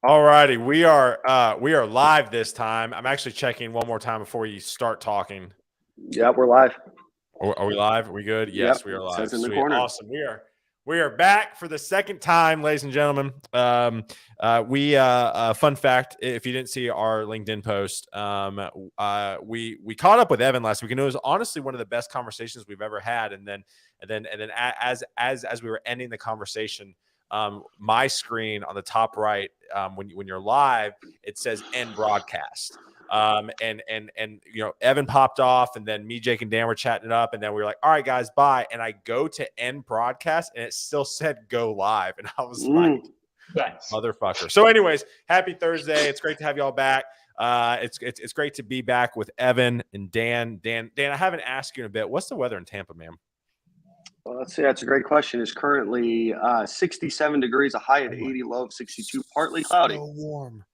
All righty, we are live this time. I'm actually checking one more time before you start talking. Yeah, we're live. Are we live? Are we good? Yes, Yep, we are live. says in the Sweet. corner. Awesome. We are back for the second time, ladies and gentlemen. Fun fact, if you didn't see our LinkedIn post, we caught up with Evan last week, and it was honestly one of the best conversations we've ever had. And then as we were ending the conversation, my screen on the top right, when you're live, it says end broadcast. And you know, Evan popped off, and then me, Jake, and Dan were chatting it up, and then we were like, all right, guys, bye. And I go to end broadcast, and it still said go live. And I was like, nice. Motherfucker. So anyways, happy Thursday. It's great to have y'all back. It's great to be back with Evan and Dan. Dan, I haven't asked you in a bit. What's the weather in Tampa, man? Well, let's see. That's a great question. It's currently 67 degrees, a high of 80, low of 62, partly cloudy. So warm.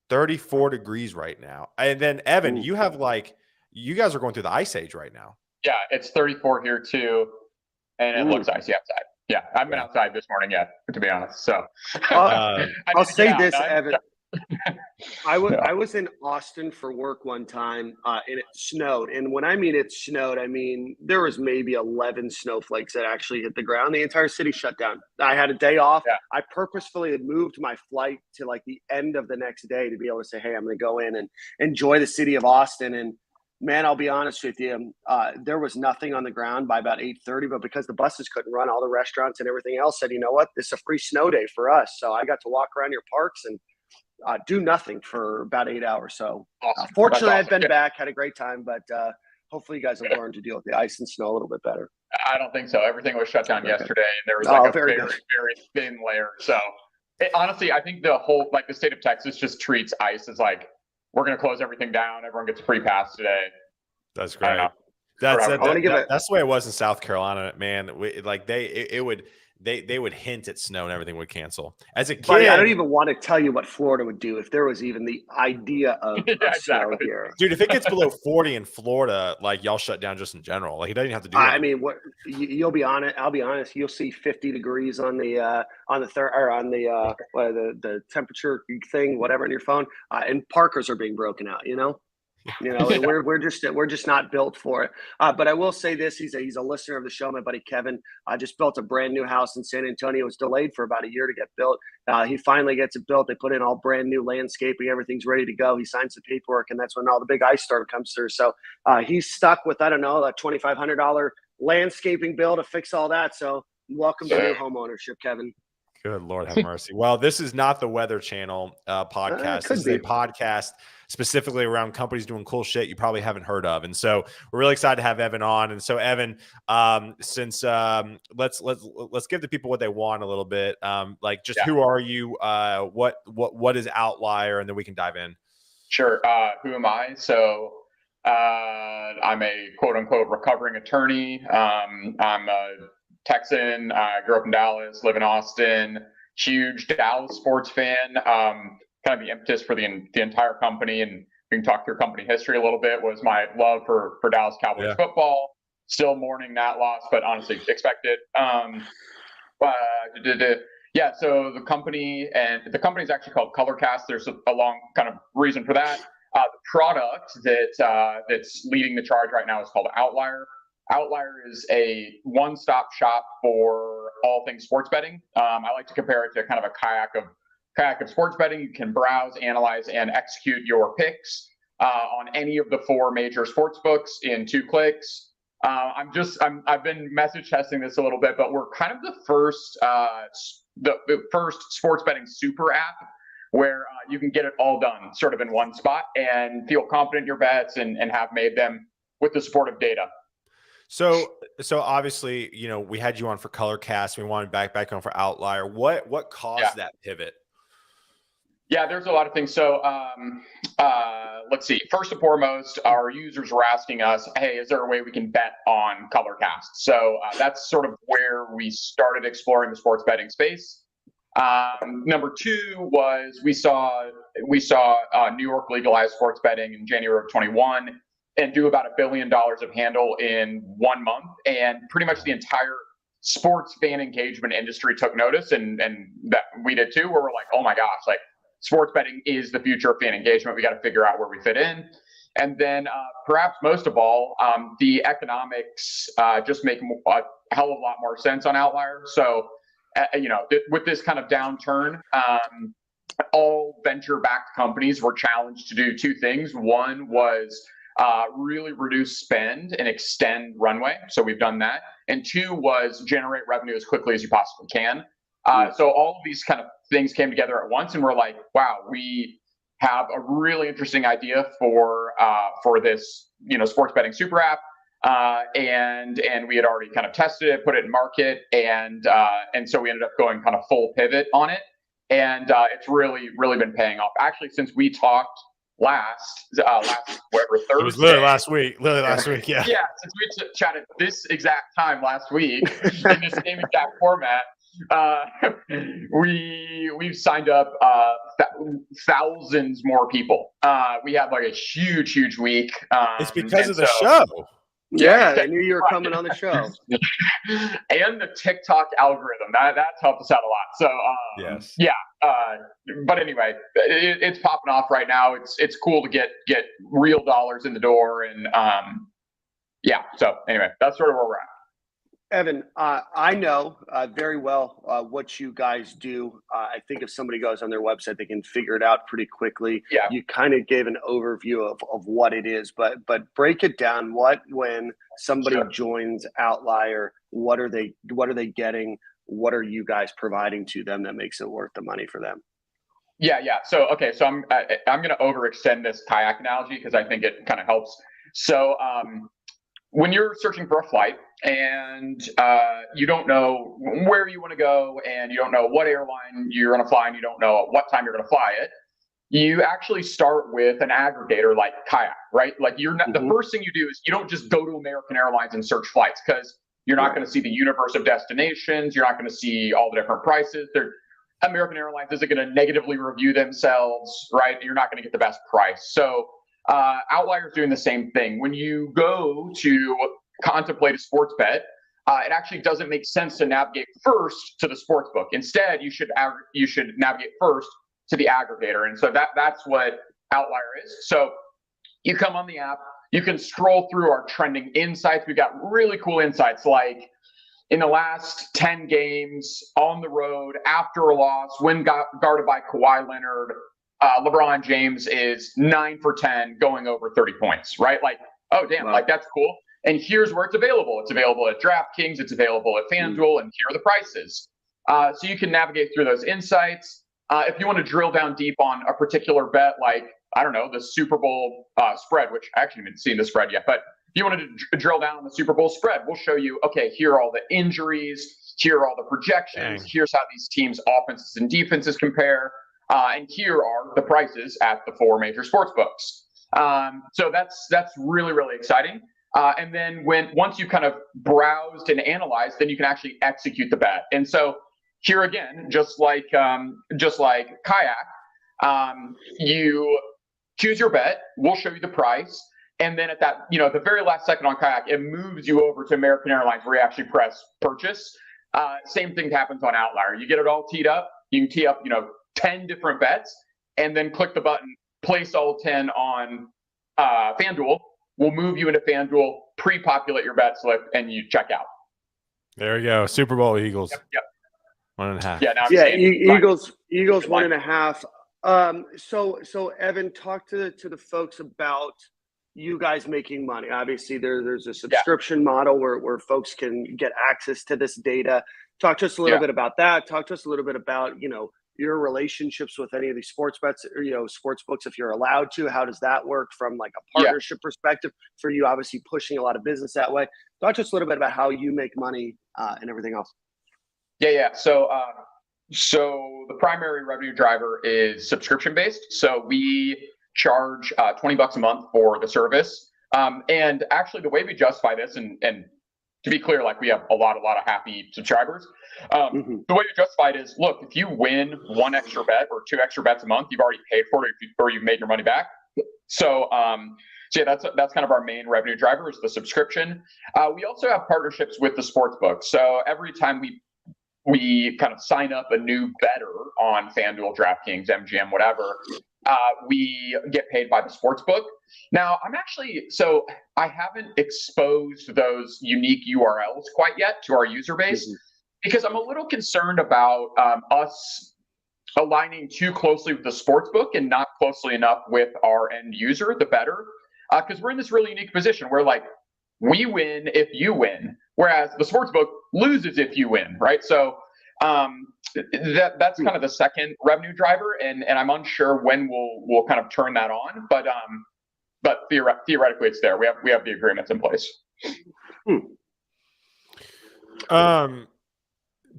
34 degrees right now. And then Evan, you guys are going through the ice age right now. Yeah, it's 34 here too, and it looks icy outside. Yeah, I've been outside this morning yet, to be honest. So I'll say this, Evan. I was in Austin for work one time, and it snowed. And when I mean it snowed, I mean there was maybe 11 snowflakes that actually hit the ground. The entire city shut down. I had a day off. Yeah. I purposefully had moved my flight to like the end of the next day to be able to say, hey, I'm going to go in and enjoy the city of Austin. And man, I'll be honest with you, there was nothing on the ground by about 8:30, but because the buses couldn't run, all the restaurants and everything else said, you know what, this is a free snow day for us. So I got to walk around your parks and do nothing for about 8 hours. So fortunately, I've been back, had a great time, but hopefully you guys have learned to deal with the ice and snow a little bit better. I don't think so. Everything was shut down yesterday, and there was like a very thin layer. So honestly, I think the state of Texas just treats ice as like, we're going to close everything down. Everyone gets a free pass today. That's great. That's the way it was in South Carolina, man. They would hint at snow and everything would cancel. As a kid, Buddy, I don't even want to tell you what Florida would do if there was even the idea of snow here. Dude, if it gets below 40 in Florida, like y'all shut down just in general. Like, it doesn't have to do that. I mean, you'll be on it. I'll be honest. You'll see 50 degrees on the temperature thing, whatever, on your phone, and Parkers are being broken out. We're just not built for it. But I will say this: he's a listener of the show. My buddy Kevin just built a brand new house in San Antonio. It was delayed for about a year to get built. He finally gets it built. They put in all brand new landscaping. Everything's ready to go. He signs the paperwork, and that's when all the big ice storm comes through. So he's stuck with a $2,500 landscaping bill to fix all that. So welcome to new home ownership, Kevin. Good Lord have mercy. Well, this is not the Weather Channel podcast. This is a podcast specifically around companies doing cool shit you probably haven't heard of. And so we're really excited to have Evan on. And so Evan, let's give the people what they want a little bit. Who are you? What is Outlier? And then we can dive in. Sure. Who am I? So I'm a quote unquote recovering attorney. I'm a Texan. I grew up in Dallas, live in Austin, huge Dallas sports fan. Kind of the impetus for the entire company, and we can talk through company history a little bit, was my love for Dallas Cowboys football. Still mourning that loss, but honestly expected. So the company is actually called Colorcast. There's a long kind of reason for that. The product that's leading the charge right now is called Outlier. Outlier is a one-stop shop for all things sports betting. I like to compare it to kind of a kayak of sports betting. You can browse, analyze, and execute your picks on any of the 4 major sports books in 2 clicks. I've been message testing this a little bit, but we're kind of the first sports betting super app where you can get it all done sort of in one spot and feel confident in your bets and have made them with the support of data. So obviously, we had you on for Colorcast. We wanted back on for Outlier. What caused that pivot? Yeah, there's a lot of things. So let's see. First and foremost, our users were asking us, hey, is there a way we can bet on Colorcast? So that's sort of where we started exploring the sports betting space. Number 2 was we saw New York legalize sports betting in January of 21 and do about $1 billion of handle in 1 month. And pretty much the entire sports fan engagement industry took notice, and that we did too, where we're like, oh my gosh, like sports betting is the future of fan engagement. We got to figure out where we fit in. And then perhaps most of all, the economics just make a hell of a lot more sense on Outlier. So, with this kind of downturn, all venture-backed companies were challenged to do two things. One was really reduce spend and extend runway. So we've done that. And two was generate revenue as quickly as you possibly can. So all of these kind of things came together at once, and we're like, wow, we have a really interesting idea for this, sports betting super app. And we had already kind of tested it, put it in market, and so we ended up going kind of full pivot on it. And it's really, really been paying off. Actually, since we talked last Thursday. It was literally last week. Yeah. Yeah, since we chatted this exact time last week in this same exact format, we've signed up thousands more people. We have like a huge week. It's because of the show. Yeah, I knew you were coming on the show. And the TikTok algorithm. That's helped us out a lot. So yes. Yeah. But anyway, it's popping off right now. It's cool to get real dollars in the door, and yeah. So anyway, that's sort of where we're at. Evan, I know very well what you guys do. I think if somebody goes on their website, they can figure it out pretty quickly. Yeah. You kind of gave an overview of what it is, but break it down. When somebody joins Outlier, what are they getting? What are you guys providing to them that makes it worth the money for them? Yeah. So okay, so I'm going to overextend this kayak analogy because I think it kind of helps. So when you're searching for a flight and you don't know where you want to go, and you don't know what airline you're going to fly, and you don't know at what time you're going to fly it, you actually start with an aggregator like Kayak, right? Like the first thing you do is you don't just go to American Airlines and search flights, because you're not going to see the universe of destinations. You're not going to see all the different prices. American Airlines isn't going to negatively review themselves, right? You're not going to get the best price. So Outlier is doing the same thing. When you go to contemplate a sports bet, it actually doesn't make sense to navigate first to the sports book. Instead, you should navigate first to the aggregator. And so that's what Outlier is. So you come on the app, you can scroll through our trending insights. We've got really cool insights, like in the last 10 games on the road after a loss, when guarded by Kawhi Leonard, LeBron James is 9 for 10 going over 30 points, right? Like, oh, damn, like that's cool. And here's where it's available. It's available at DraftKings. It's available at FanDuel, and here are the prices. So you can navigate through those insights. If you want to drill down deep on a particular bet, like, I don't know, the Super Bowl spread, which I actually haven't seen the spread yet, but if you want to drill down on the Super Bowl spread, we'll show you, okay, here are all the injuries, here are all the projections, here's how these teams' offenses and defenses compare, and here are the prices at the 4 major sports books. So that's really, really exciting. And then once you kind of browsed and analyzed, then you can actually execute the bet. And so here again, just like Kayak, you choose your bet. We'll show you the price, and then at that, the very last second on Kayak, it moves you over to American Airlines, where you actually press purchase. Same thing happens on Outlier. You get it all teed up. You can tee up 10 different bets, and then click the button, place all 10 on FanDuel. We'll move you into FanDuel, pre-populate your bet slip, and you check out. There you go. Super Bowl Eagles. Yep. 1.5. Yeah. Eagles 1.5. So Evan, talk to the folks about you guys making money. Obviously, there's a subscription model where folks can get access to this data. Talk to us a little bit about that. Talk to us a little bit about your relationships with any of these sports bets, or sports books, if you're allowed to. How does that work from like a partnership perspective for you? Obviously, pushing a lot of business that way. Talk to us a little bit about how you make money and everything else. Yeah. So the primary revenue driver is subscription based. So we charge $20 a month for the service. And actually, the way we justify this, and to be clear, like, we have a lot of happy subscribers. The way we justify it is, look, if you win 1 extra bet or 2 extra bets a month, you've already paid for it, or you've made your money back. So So yeah, that's kind of our main revenue driver is the subscription. We also have partnerships with the sports books. So every time we kind of sign up a new bettor on FanDuel, DraftKings, MGM, whatever, we get paid by the sports book. Now, I haven't exposed those unique URLs quite yet to our user base because I'm a little concerned about us aligning too closely with the sports book and not closely enough with our end user, the bettor, because we're in this really unique position where like we win if you win, whereas the sports book loses if you win, right? So that's kind of the second revenue driver, and I'm unsure when we'll kind of turn that on, but theoretically it's there. We have the agreements in place.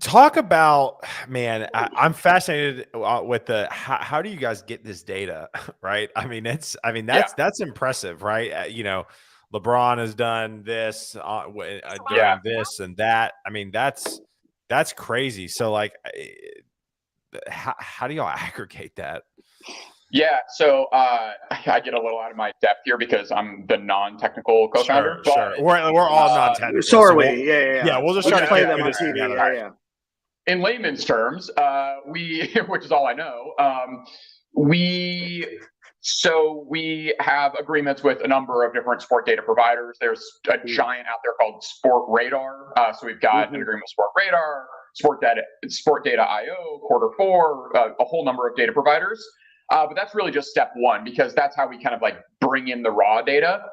Talk about, man, I'm fascinated with how do you guys get this data, right? I mean, that's impressive, right? You know, LeBron has done this during this and that. I mean, that's crazy. So like, how do y'all aggregate that? Yeah, so I get a little out of my depth here because I'm the non-technical co-founder. Sure. We're all non-technical. So are we. Yeah. We'll just try to play them on TV. Yeah. In layman's terms, which is all I know, we have agreements with a number of different sport data providers. There's a giant out there called Sport Radar. So we've got an agreement with Sport Radar, Sport Data IO, Quarter4, a whole number of data providers. But that's really just step one because that's how we kind of like bring in the raw data.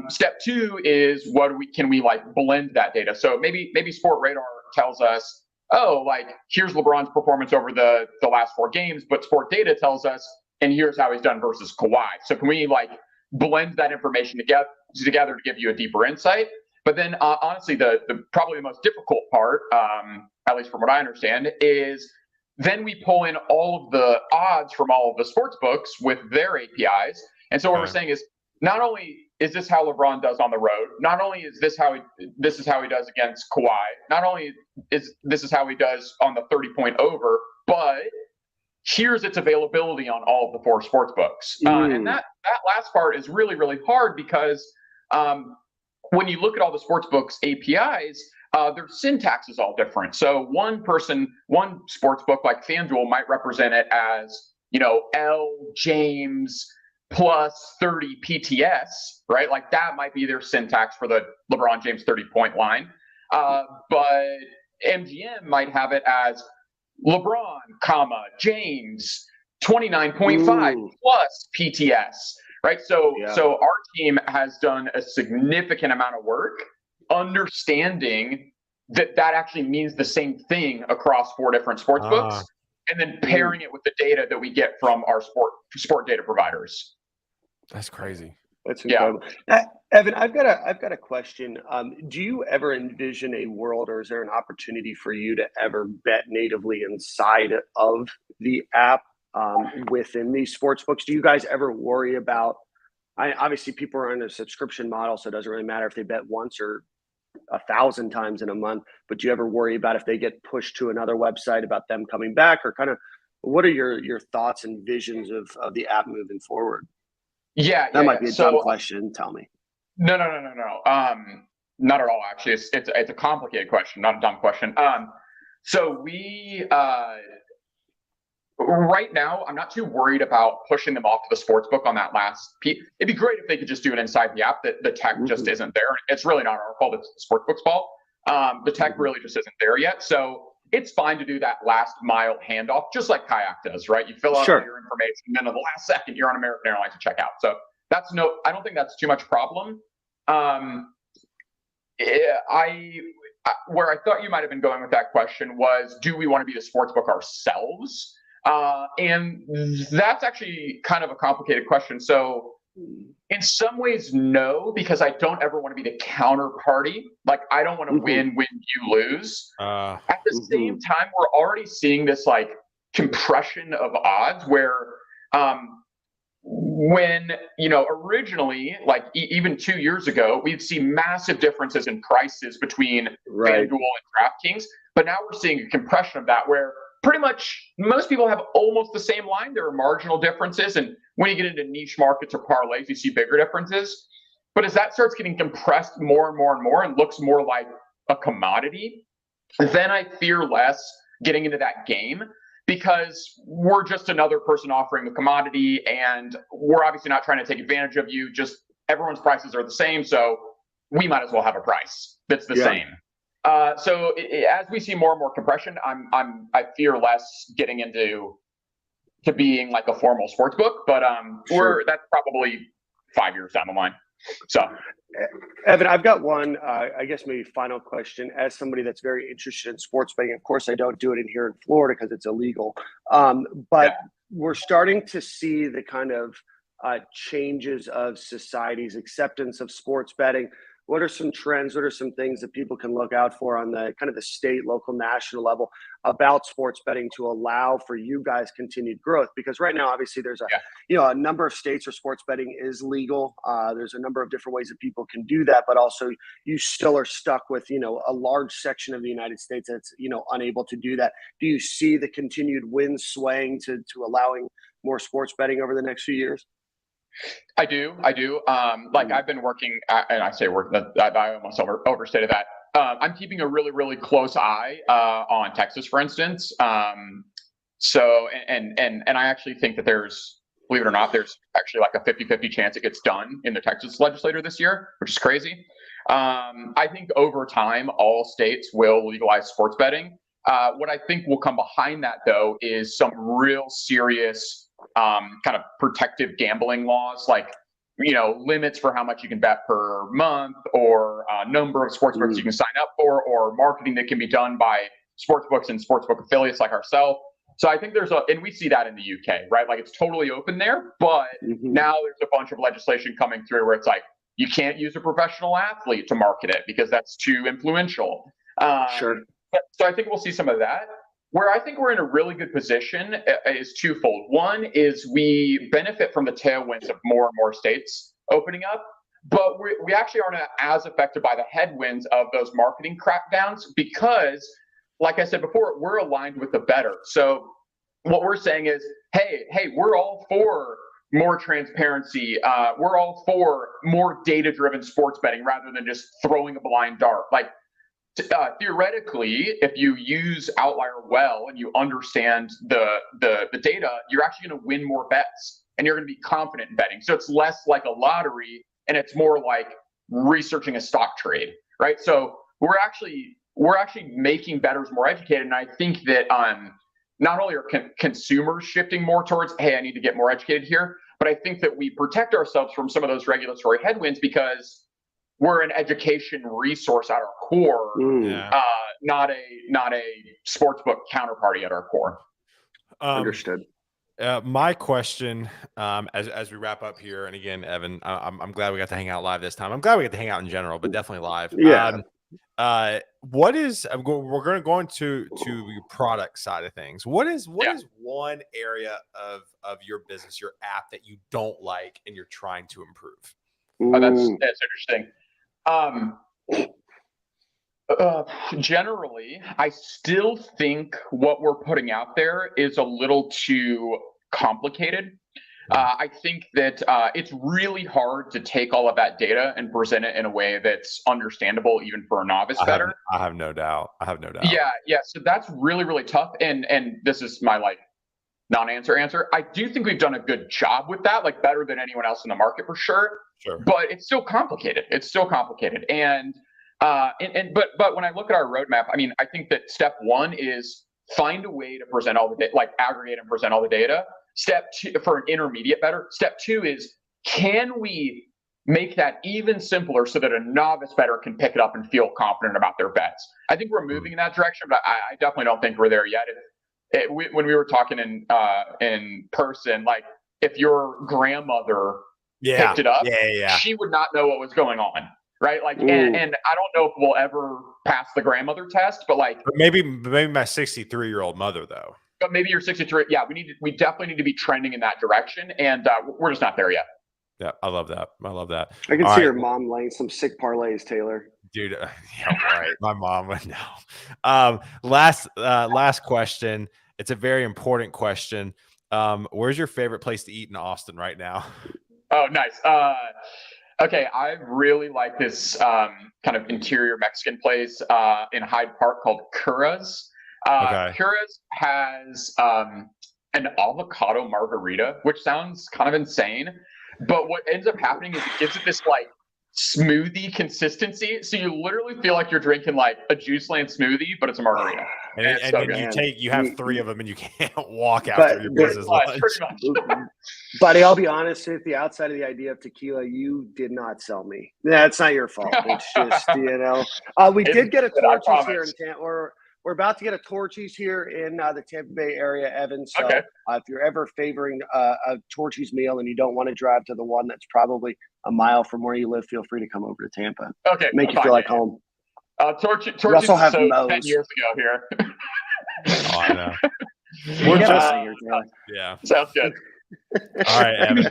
Step two is can we like blend that data? So maybe Sport Radar tells us, oh, like here's LeBron's performance over the last 4 games, but Sport Data tells us, and here's how he's done versus Kawhi. So can we like blend that information together to give you a deeper insight? But then honestly, the probably the most difficult part, at least from what I understand, is then we pull in all of the odds from all of the sports books with their APIs. And so what we're saying is not only is this how LeBron does on the road, not only is this is how he does against Kawhi, not only is this how he does on the 30-point over, but here's its availability on all of the 4 sports books. And that last part is really, really hard because when you look at all the sports books APIs, their syntax is all different. So one sports book like FanDuel might represent it as, L James plus 30 PTS, right? Like that might be their syntax for the LeBron James 30-point line. But MGM might have it as LeBron, James 29.5 plus PTS, right? So our team has done a significant amount of work understanding that actually means the same thing across 4 different sports books, and then pairing it with the data that we get from our sport data providers. That's crazy. That's incredible. Evan, I've got a question. Do you ever envision a world, or is there an opportunity for you to ever bet natively inside of the app within these sports books? Do you guys ever worry about? Obviously, people are on a subscription model, so it doesn't really matter if they bet once or 1,000 times in a month. But do you ever worry about if they get pushed to another website about them coming back, or kind of what are your thoughts and visions of the app moving forward? That might be a dumb question. Tell me. No. Not at all. Actually, it's a complicated question, not a dumb question. So we right now, I'm not too worried about pushing them off to the sportsbook on that last piece. It'd be great if they could just do it inside the app. That the tech just isn't there. It's really not our fault. It's the sportsbook's fault. The tech really just isn't there yet. So it's fine to do that last mile handoff, just like Kayak does, right? You fill out all your information, and then at the last second, you're on American Airlines to check out. So I don't think that's too much problem. Where I thought you might have been going with that question was, do we want to be the sportsbook ourselves? And that's actually kind of a complicated question. So in some ways, no, because I don't ever want to be the counterparty. Like, I don't want to win when you lose. At the same time, we're already seeing this like compression of odds where when, originally, like even 2 years ago, we'd see massive differences in prices between FanDuel and DraftKings. But now we're seeing a compression of that where pretty much most people have almost the same line. There are marginal differences. And when you get into niche markets or parlays, you see bigger differences. But as that starts getting compressed more and more and more and looks more like a commodity, then I fear less getting into that game, because we're just another person offering the commodity, and we're obviously not trying to take advantage of you. Just everyone's prices are the same, so we might as well have a price that's the same. So as we see more and more compression, I fear less getting into being like a formal sports book, but that's probably 5 years down the line. So, Evan, I've got one, I guess maybe final question. As somebody that's very interested in sports betting, of course, I don't do it in here in Florida because it's illegal. But we're starting to see the kind of changes of society's acceptance of sports betting. What are some trends? What are some things that people can look out for on the kind of the state, local, national level about sports betting to allow for you guys continued growth? Because right now, obviously, there's a number of states where sports betting is legal. There's a number of different ways that people can do that, but also you still are stuck with, a large section of the United States that's, unable to do that. Do you see the continued wind swaying to allowing more sports betting over the next few years? I do. I've been working, and I say work, I almost overstated that. I'm keeping a really, really close eye on Texas, for instance. So I actually think that there's, believe it or not, there's actually like a 50-50 chance it gets done in the Texas legislature this year, which is crazy. I think over time, all states will legalize sports betting. What I think will come behind that, though, is some real serious kind of protective gambling laws, like, limits for how much you can bet per month, or number of sports books you can sign up for, or marketing that can be done by sports books and sportsbook affiliates like ourselves. So I think and we see that in the UK, right? Like, it's totally open there, but now there's a bunch of legislation coming through where it's like, you can't use a professional athlete to market it because that's too influential. So I think we'll see some of that. Where I think we're in a really good position is twofold. One is we benefit from the tailwinds of more and more states opening up, but we actually aren't as affected by the headwinds of those marketing crackdowns because, like I said before, we're aligned with the bettor. So what we're saying is, hey, we're all for more transparency. We're all for more data-driven sports betting rather than just throwing a blind dart. Like, theoretically, if you use Outlier well and you understand the data, you're actually going to win more bets and you're going to be confident in betting. So it's less like a lottery and it's more like researching a stock trade, right? So we're actually making bettors more educated. And I think that not only are consumers shifting more towards, hey, I need to get more educated here, but I think that we protect ourselves from some of those regulatory headwinds because we're an education resource at our core, not a sportsbook counterparty at our core. Understood. My question, as we wrap up here, and again, Evan, I'm glad we got to hang out live this time. I'm glad we got to hang out in general, but definitely live. We're going to go into your product side of things. What is one area of your business, your app, that you don't like and you're trying to improve? Oh, that's interesting. Generally, I still think what we're putting out there is a little too complicated. I think that it's really hard to take all of that data and present it in a way that's understandable even for a novice bettor. I have no doubt. Yeah. So that's really, really tough. And this is my non-answer answer. I do think we've done a good job with that, better than anyone else in the market for sure. But it's still complicated. And but when I look at our roadmap, I mean, I think that step one is find a way to present all the data, aggregate and present all the data. Step two, for an intermediate bettor. Step two is, can we make that even simpler so that a novice bettor can pick it up and feel confident about their bets? I think we're moving in that direction, but I definitely don't think we're there yet. When we were talking in person, if your grandmother picked it up, she would not know what was going on, right? And I don't know if we'll ever pass the grandmother test, but maybe my 63-year-old mother, though. But maybe you're 63. Yeah, we definitely need to be trending in that direction, and we're just not there yet. Yeah, I love that. I can see your mom laying some sick parlays, Taylor. Dude, right. My mom would know. Last question. it's a very important question. Where's your favorite place to eat in Austin right now? Oh, nice. Okay, I really like this kind of interior Mexican place in Hyde Park called Cura's. Okay. Cura's has an avocado margarita, which sounds kind of insane, but what ends up happening is it gives it this like smoothie consistency. So you literally feel like you're drinking like a Juice Land smoothie, but it's a margarita. And so then you have 3 of them and you can't walk after your business lunch. Buddy, I'll be honest with you, outside of the idea of tequila, you did not sell me. That's not your fault. It's just, we did get a Torchy's here in Tampa. We're about to get a Torchy's here in the Tampa Bay area, Evan. So if you're ever favoring a Torchy's meal and you don't want to drive to the one that's probably a mile from where you live, feel free to come over to Tampa. Okay. Make you feel like home. Torchy's also have 10 years ago here. Oh, I know. We're just yeah. Sounds good. All right, Evan.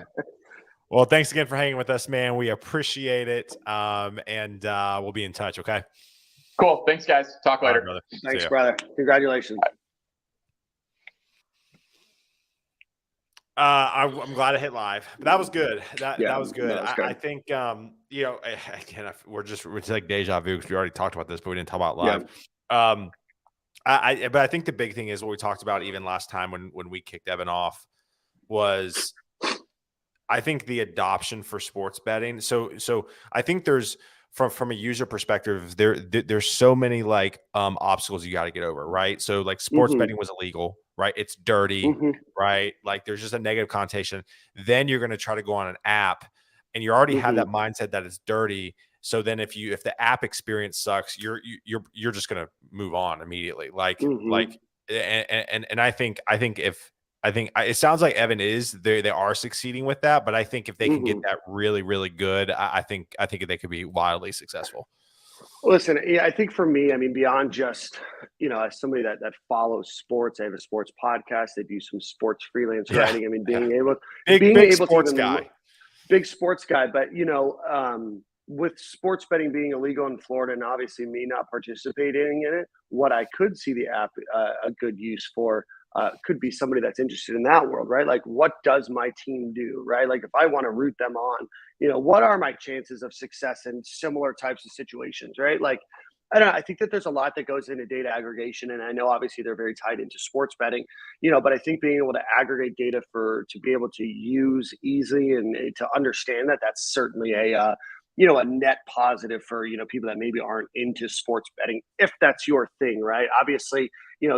Well, thanks again for hanging with us, man. We appreciate it. And we'll be in touch. Okay. Cool. Thanks, guys. Talk later. Right, brother. Thanks, brother. Congratulations. I'm glad I hit live. But that was good. That was good. That was good. I think again, it's like deja vu because we already talked about this, but we didn't talk about live. Yeah. But I think the big thing is what we talked about even last time when we kicked Evan off was I think the adoption for sports betting. So I think there's from a user perspective, there's so many like obstacles you got to get over, right? So like sports betting was illegal, right? It's dirty, right? Like there's just a negative connotation. Then you're going to try to go on an app and you already have that mindset that it's dirty. So then if the app experience sucks, you're just going to move on immediately. And I think it sounds like Evan they are succeeding with that, but I think if they can get that really, really good, I think they could be wildly successful. Listen, I think for me, I mean, beyond just, as somebody that follows sports, I have a sports podcast. I do some sports freelance writing. I mean, big sports guy, but with sports betting being illegal in Florida and obviously me not participating in it, what I could see the app a good use for could be somebody that's interested in that world, right? Like, what does my team do, right? Like, if I want to root them on, what are my chances of success in similar types of situations, right? Like, I don't know. I think that there's a lot that goes into data aggregation, and I know obviously they're very tied into sports betting, but I think being able to aggregate data to be able to use easily and to understand that's certainly a net positive for, people that maybe aren't into sports betting, if that's your thing, right? Obviously,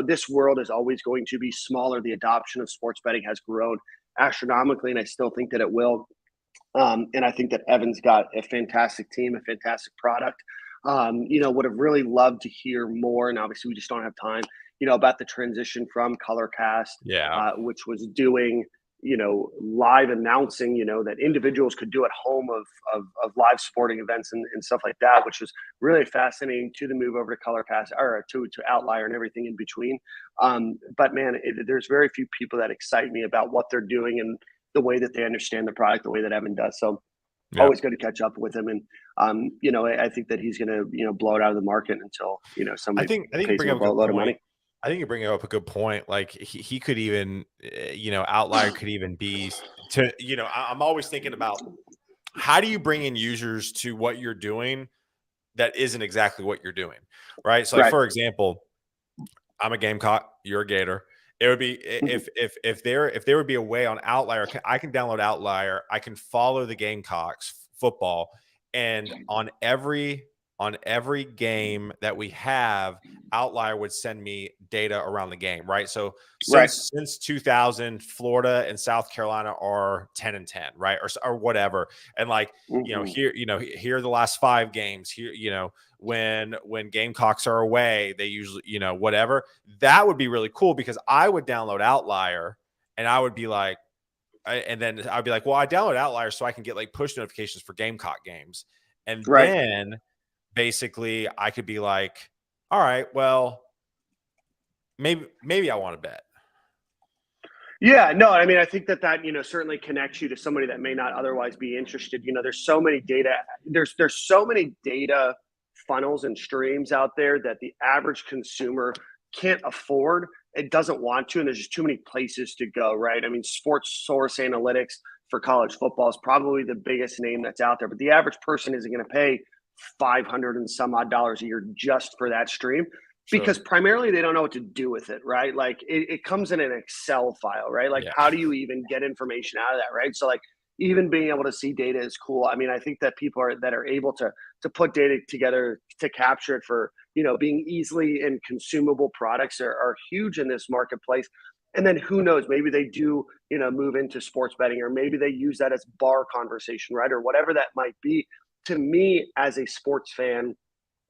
this world is always going to be smaller. The adoption of sports betting has grown astronomically, and I still think that it will. And I think that Evan's got a fantastic team, a fantastic product. Would have really loved to hear more, and obviously we just don't have time, about the transition from Colorcast, which was doing live announcing, that individuals could do at home of live sporting events and stuff like that, which was really fascinating, to the move over to Colorcast or to Outlier and everything in between. But man, there's very few people that excite me about what they're doing and the way that they understand the product, the way that Evan does. So always good to catch up with him. And, I think that he's going to, blow it out of the market until, somebody pays him a boatload of money. I think you're bringing up a good point. Like he could even, Outlier could even be I'm always thinking about how do you bring in users to what you're doing that isn't exactly what you're doing, right? So, like, for example, I'm a Gamecock, you're a Gator. It would be if there would be a way on Outlier, I can download Outlier, I can follow the Gamecocks football, and on every game that we have, Outlier would send me data around the game, right? So since 2000, Florida and South Carolina are 10-10, right? Or whatever. And like, here are the last 5 games here, when Gamecocks are away, they usually, whatever. That would be really cool because I would download Outlier and I would be like, and then I'd be like, well, I download Outlier so I can get like push notifications for Gamecock games. And then basically I could be like, all right, well, maybe I want to bet. Yeah, no, I mean, I think that certainly connects you to somebody that may not otherwise be interested. There's so many data, there's so many data funnels and streams out there that the average consumer can't afford it doesn't want to, and there's just too many places to go, right? I mean, Sports Source Analytics for college football is probably the biggest name that's out there, but the average person isn't going to pay $500 and some odd a year just for that stream. Sure. Because primarily they don't know what to do with it, right? Like it comes in an Excel file, right? Like how do you even get information out of that, right? So like even being able to see data is cool. I mean, I think that people that are able to put data together to capture it for, being easily and consumable products are huge in this marketplace. And then who knows, maybe they do, move into sports betting, or maybe they use that as bar conversation, right? Or whatever that might be. To me, as a sports fan,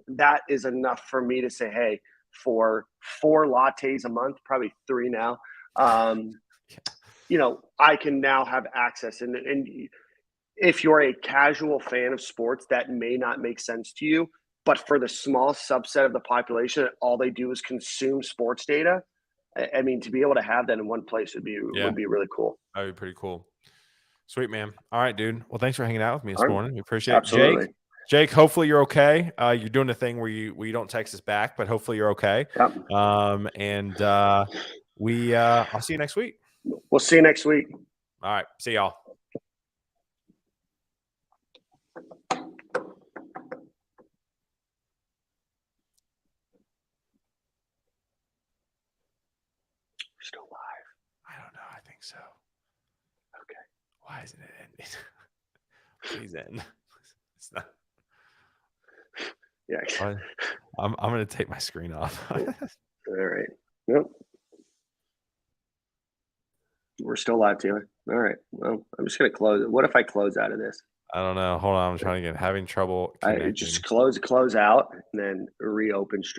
that is enough for me to say, hey, for 4 lattes a month, probably 3 now, I can now have access. And if you're a casual fan of sports, that may not make sense to you. But for the small subset of the population that all they do is consume sports data, I mean, to be able to have that in one place would be really cool. That would be pretty cool. Sweet, man. All right, dude. Well, thanks for hanging out with me this morning. We appreciate Absolutely. it. Jake, hopefully you're okay. You're doing the thing where you don't text us back, but hopefully you're okay. Yep. I'll see you next week. We'll see you next week. All right. See y'all. We're still live. I don't know. I think so. Okay. Why isn't it ending? Please end. It's not. Yeah. I'm going to take my screen off. All right. Nope. We're still live, Taylor. All right. Well, I'm just going to close it. What if I close out of this? I don't know. Hold on. I'm trying to having trouble connecting. Just close out and then reopen stream.